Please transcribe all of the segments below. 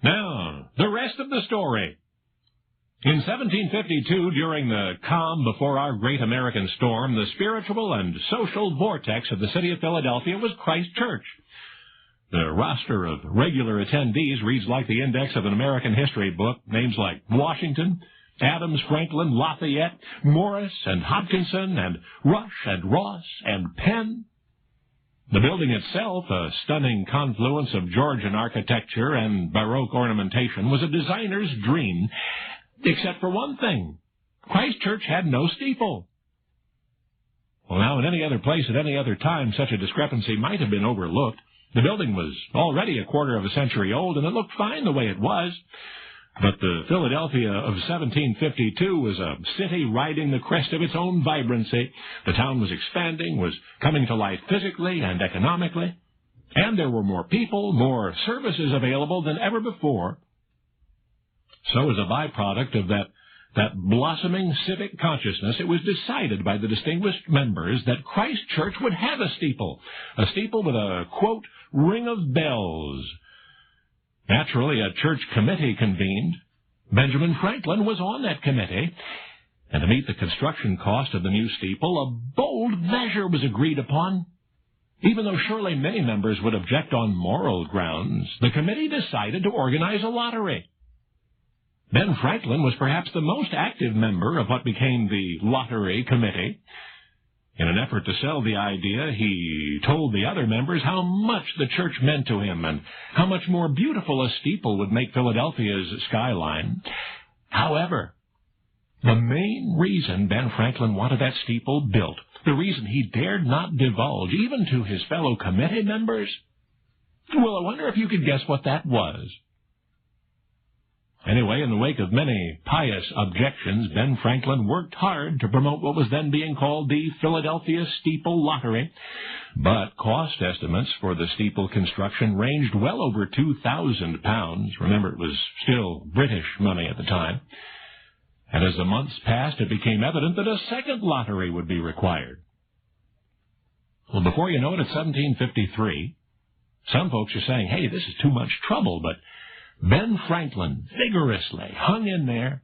Now, the rest of the story. In 1752, during the calm before our great American storm, the spiritual and social vortex of the city of Philadelphia was Christ Church. The roster of regular attendees reads like the index of an American history book. Names like Washington, Adams, Franklin, Lafayette, Morris, and Hopkinson, and Rush, and Ross, and Penn. The building itself, a stunning confluence of Georgian architecture and Baroque ornamentation, was a designer's dream, except for one thing. Christ Church had no steeple. Well, now, in any other place at any other time, such a discrepancy might have been overlooked. The building was already a quarter of a century old, and it looked fine the way it was. But the Philadelphia of 1752 was a city riding the crest of its own vibrancy. The town was expanding, was coming to life physically and economically, and there were more people, more services available than ever before. So as a byproduct of that blossoming civic consciousness, it was decided by the distinguished members that Christ Church would have a steeple with a, quote, ring of bells. Naturally, a church committee convened. Benjamin Franklin was on that committee, and to meet the construction cost of the new steeple, a bold measure was agreed upon. Even though surely many members would object on moral grounds, the committee decided to organize a lottery. Ben Franklin was perhaps the most active member of what became the Lottery Committee. In an effort to sell the idea, he told the other members how much the church meant to him and how much more beautiful a steeple would make Philadelphia's skyline. However, the main reason Ben Franklin wanted that steeple built, the reason he dared not divulge even to his fellow committee members, well, I wonder if you could guess what that was. Anyway, in the wake of many pious objections, Ben Franklin worked hard to promote what was then being called the Philadelphia Steeple Lottery. But cost estimates for the steeple construction ranged well over £2,000. Remember, it was still British money at the time. And as the months passed, it became evident that a second lottery would be required. Well, before you know it, it's 1753. Some folks are saying, hey, this is too much trouble, but Ben Franklin vigorously hung in there.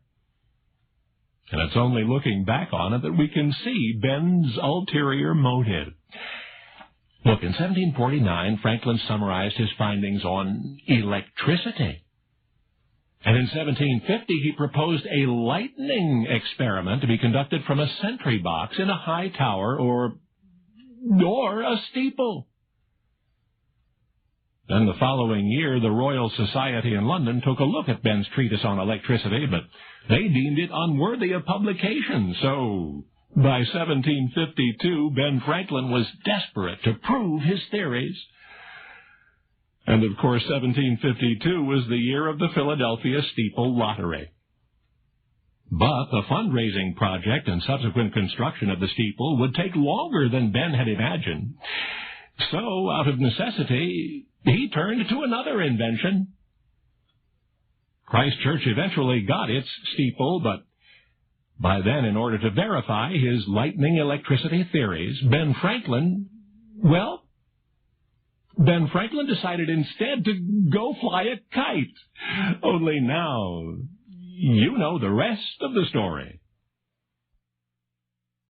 And it's only looking back on it that we can see Ben's ulterior motive. Look, in 1749, Franklin summarized his findings on electricity. And in 1750, he proposed a lightning experiment to be conducted from a sentry box in a high tower or a steeple. Then the following year, the Royal Society in London took a look at Ben's treatise on electricity, but they deemed it unworthy of publication. So, by 1752, Ben Franklin was desperate to prove his theories. And, of course, 1752 was the year of the Philadelphia Steeple Lottery. But the fundraising project and subsequent construction of the steeple would take longer than Ben had imagined. So, out of necessity, he turned to another invention. Christ Church eventually got its steeple, but by then, in order to verify his lightning electricity theories, Ben Franklin decided instead to go fly a kite. Only now, you know the rest of the story.